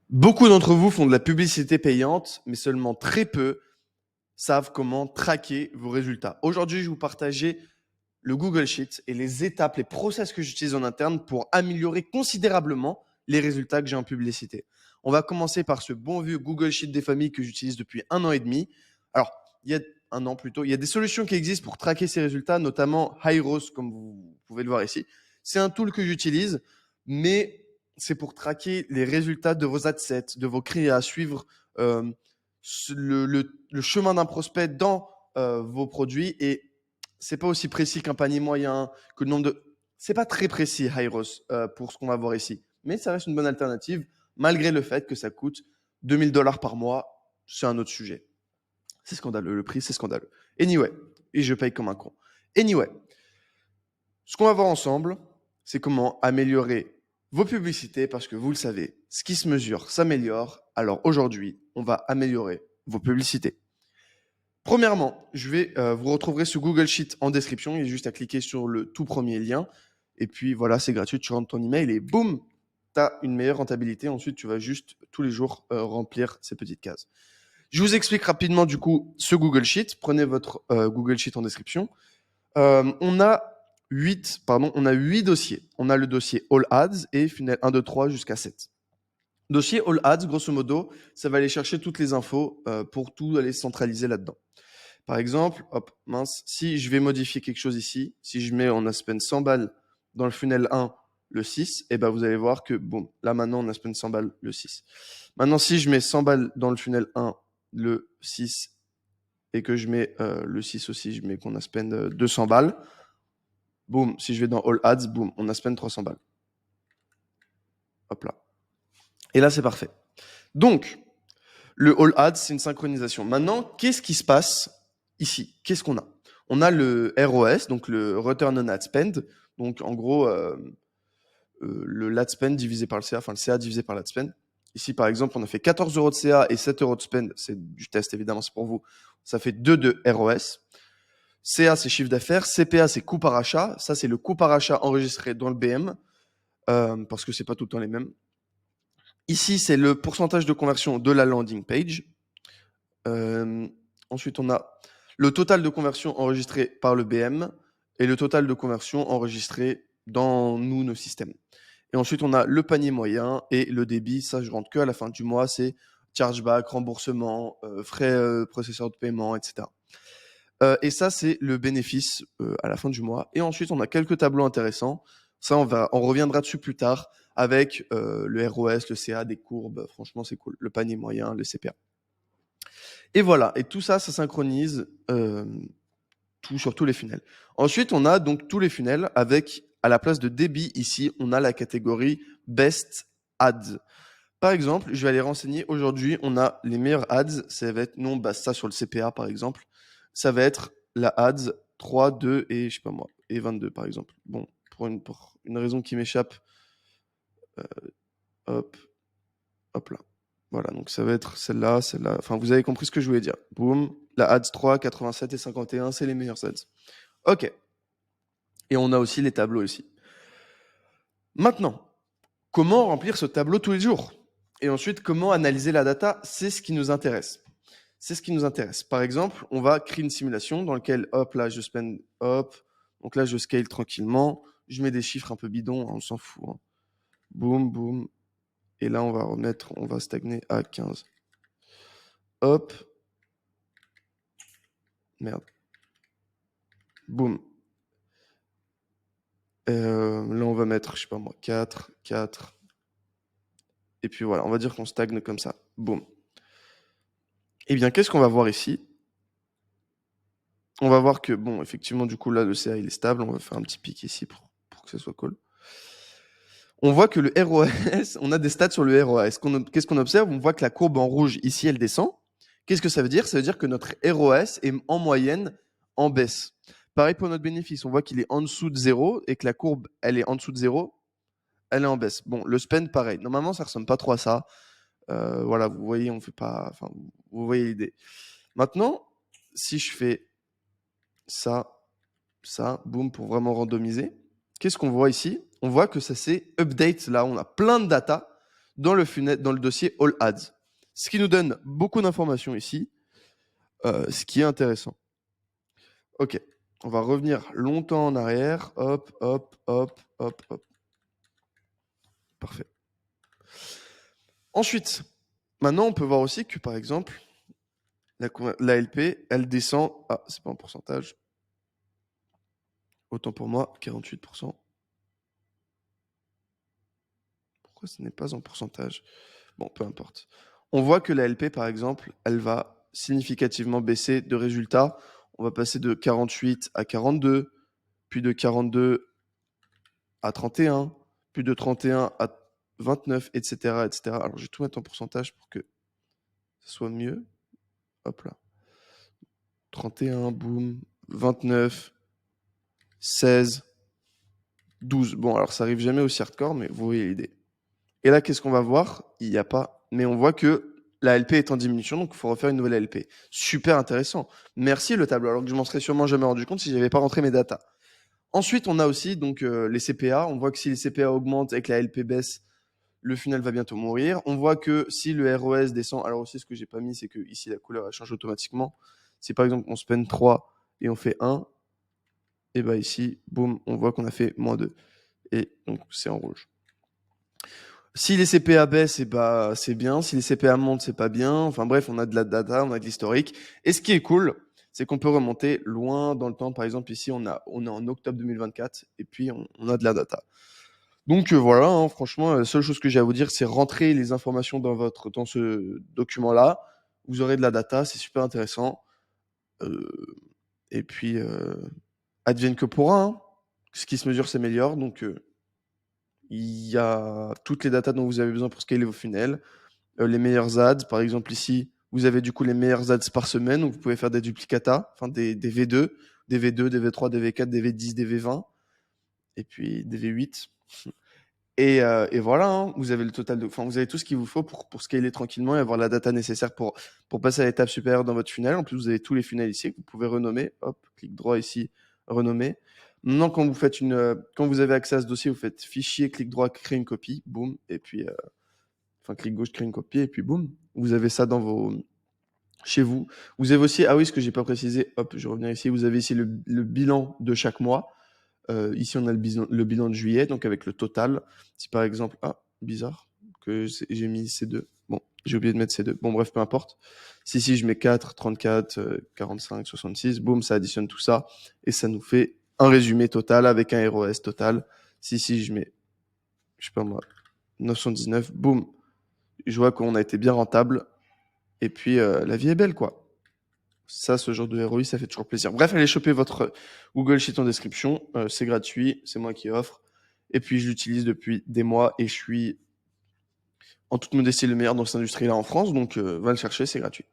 Beaucoup d'entre vous font de la publicité payante, mais seulement très peu savent comment traquer vos résultats. Aujourd'hui, je vais vous partager le Google Sheet et les étapes, les process que j'utilise en interne pour améliorer considérablement les résultats que j'ai en publicité. On va commencer par ce bon vieux Google Sheet des familles que j'utilise depuis 1 an et demi. Alors, il y a 1 an plutôt, il y a des solutions qui existent pour traquer ces résultats, notamment Hyros, comme vous pouvez le voir ici. C'est un tool que j'utilise, mais c'est pour traquer les résultats de vos adsets, de vos créas, suivre euh, le chemin d'un prospect dans vos produits. Et c'est pas aussi précis qu'un panier moyen, que le nombre de. C'est pas très précis, Hyros, pour ce qu'on va voir ici. Mais ça reste une bonne alternative, malgré le fait que ça coûte $2000 par mois. C'est un autre sujet. C'est scandaleux. Le prix, c'est scandaleux. Anyway. Et je paye comme un con. Anyway. Ce qu'on va voir ensemble, c'est comment améliorer vos publicités, parce que vous le savez, ce qui se mesure s'améliore. Alors aujourd'hui, on va améliorer vos publicités. Premièrement, vous retrouverez ce Google Sheet en description. Il y a juste à cliquer sur le tout premier lien. Et puis voilà, c'est gratuit. Tu rentres ton email et boum, tu as une meilleure rentabilité. Ensuite, tu vas juste tous les jours remplir ces petites cases. Je vous explique rapidement du coup ce Google Sheet. Prenez votre Google Sheet en description. On a 8 dossiers. On a le dossier All Ads et funnel 1, 2, 3 jusqu'à 7. Dossier All Ads, grosso modo, ça va aller chercher toutes les infos pour tout aller centraliser là-dedans. Par exemple, si je vais modifier quelque chose ici, si je mets on a spend 100 balles dans le funnel 1, le 6, et ben vous allez voir que bon, là maintenant on a spend 100 balles le 6. Maintenant, si je mets 100 balles dans le funnel 1, le 6, et que je mets le 6 aussi, je mets qu'on a spend 200 balles, boum, si je vais dans All Ads, boum, on a spend 300 balles. Hop là. Et là, c'est parfait. Donc, le All Ads, c'est une synchronisation. Maintenant, qu'est-ce qui se passe ici? Qu'est-ce qu'on a? On a le ROS, donc le Return on Ad Spend. Donc, en gros, le Ad Spend divisé par le CA, enfin le CA divisé par l'Ad Spend. Ici, par exemple, on a fait 14 euros de CA et 7 euros de spend. C'est du test, évidemment, c'est pour vous. Ça fait 2 de ROS. CA, c'est chiffre d'affaires. CPA, c'est coût par achat. Ça, c'est le coût par achat enregistré dans le BM, parce que c'est pas tout le temps les mêmes. Ici, c'est le pourcentage de conversion de la landing page. Ensuite, on a le total de conversion enregistré par le BM et le total de conversion enregistré dans nos systèmes. Et ensuite, on a le panier moyen et le débit. Ça, je rentre que à la fin du mois. C'est chargeback, remboursement, frais processeur de paiement, etc. Et ça, c'est le bénéfice à la fin du mois. Et ensuite, on a quelques tableaux intéressants. Ça, on reviendra dessus plus tard avec le ROS, le CA, des courbes. Franchement, c'est cool. Le panier moyen, le CPA. Et voilà. Et tout ça, ça synchronise sur tous les funnels. Ensuite, on a donc tous les funnels avec, à la place de débit, ici, on a la catégorie Best Ads. Par exemple, je vais aller renseigner aujourd'hui, on a les meilleurs ads, ça va être, non, bah, ça sur le CPA par exemple, ça va être la ads 3, 2 et je sais pas moi, et 22 par exemple. Bon, pour une raison qui m'échappe, hop, hop là. Voilà, donc ça va être celle-là, celle-là. Enfin, vous avez compris ce que je voulais dire. Boum, la ads 3, 87 et 51, c'est les meilleurs ads. Ok. Et on a aussi les tableaux ici. Maintenant, comment remplir ce tableau tous les jours? Et ensuite, comment analyser la data? C'est ce qui nous intéresse. C'est ce qui nous intéresse. Par exemple, on va créer une simulation dans laquelle, hop, là, je spend, hop, donc là, je scale tranquillement, je mets des chiffres un peu bidons, hein, on s'en fout. Hein. Boum, boum. Et là, on va stagner à 15. Hop. Merde. Boum. Là, on va mettre, je sais pas moi, 4, 4. Et puis voilà, on va dire qu'on stagne comme ça. Boum. Eh bien, qu'est-ce qu'on va voir ici? On va voir que, bon, effectivement, du coup, là, le CA, il est stable. On va faire un petit pic ici pour que ce soit cool. On voit que le ROS, on a des stats sur le ROS. Qu'est-ce qu'on observe? On voit que la courbe en rouge, ici, elle descend. Qu'est-ce que ça veut dire? Ça veut dire que notre ROS est en moyenne en baisse. Pareil pour notre bénéfice. On voit qu'il est en dessous de 0 et que la courbe, elle est en dessous de 0. Elle est en baisse. Bon, le spend, pareil. Normalement, ça ressemble pas trop à ça. Voilà, vous voyez, on fait pas. Enfin, vous voyez l'idée. Maintenant, si je fais ça, boum, pour vraiment randomiser, qu'est-ce qu'on voit ici? On voit que ça s'est update. Là, on a plein de data dans dans le dossier All Ads. Ce qui nous donne beaucoup d'informations ici, ce qui est intéressant. Ok, on va revenir longtemps en arrière. Hop, hop, hop, hop, hop. Parfait. Ensuite, maintenant, on peut voir aussi que, par exemple, la LP, elle descend. Ah, c'est pas en pourcentage. Autant pour moi, 48%. Pourquoi ce n'est pas en pourcentage? Bon, peu importe. On voit que la LP, par exemple, elle va significativement baisser de résultats. On va passer de 48 à 42, puis de 42 à 31, puis de 31 à 29, etc., etc. Alors, je vais tout mettre en pourcentage pour que ce soit mieux. Hop là. 31, boum, 29, 16, 12. Bon, alors ça arrive jamais aussi hardcore, mais vous voyez l'idée. Et là, qu'est-ce qu'on va voir? Il n'y a pas. Mais on voit que la LP est en diminution, donc il faut refaire une nouvelle LP. Super intéressant. Merci le tableau, alors que je m'en serais sûrement jamais rendu compte si je n'avais pas rentré mes datas. Ensuite, on a aussi donc les CPA. On voit que si les CPA augmentent et que la LP baisse, le funnel va bientôt mourir. On voit que si le ROS descend, alors aussi ce que j'ai pas mis, c'est que ici la couleur elle change automatiquement. Si par exemple on spend 3 et on fait 1, et bah ici, boum, on voit qu'on a fait -2. Et donc c'est en rouge. Si les CPA baissent, bah, c'est bien. Si les CPA montent, c'est pas bien. Enfin bref, on a de la data, on a de l'historique. Et ce qui est cool, c'est qu'on peut remonter loin dans le temps. Par exemple, ici, on est en octobre 2024 et puis on a de la data. Donc voilà, hein, franchement, la seule chose que j'ai à vous dire, c'est rentrer les informations dans ce document-là. Vous aurez de la data, c'est super intéressant. Et puis, advienne que pourra. Hein. Ce qui se mesure s'améliore. Donc, il y a toutes les datas dont vous avez besoin pour scaler vos funnels. Les meilleurs ads, par exemple ici, vous avez du coup les meilleurs ads par semaine, où vous pouvez faire des duplicata, enfin des V2, des V2, des V3, des V4, des V10, des V20, et puis des V8. Et voilà, hein, vous avez le total enfin, vous avez tout ce qu'il vous faut pour scaler tranquillement et avoir la data nécessaire pour passer à l'étape supérieure dans votre funnel. En plus, vous avez tous les funnels ici que vous pouvez renommer. Hop, clic droit ici, renommer. Maintenant, quand vous avez accès à ce dossier, vous faites fichier, clic droit, créer une copie, boum, et puis, enfin, clic gauche, créer une copie, et puis boum, vous avez ça chez vous. Vous avez aussi, ah oui, ce que j'ai pas précisé, hop, je reviens ici, vous avez ici le bilan de chaque mois. Ici, on a le bilan de juillet, donc avec le total. Si par exemple, ah, bizarre, que j'ai mis C2. Bon, j'ai oublié de mettre C2. Bon, bref, peu importe. Si je mets 4, 34, 45, 66, boum, ça additionne tout ça. Et ça nous fait un résumé total avec un ROS total. Si je mets, je sais pas moi, 919, boum, je vois qu'on a été bien rentable. Et puis, la vie est belle, quoi. Ça, ce genre de ROI, ça fait toujours plaisir. Bref, allez choper votre Google Sheet en description. C'est gratuit, c'est moi qui offre. Et puis, je l'utilise depuis des mois et je suis en toute modestie le meilleur dans cette industrie-là en France. Donc, va le chercher, c'est gratuit.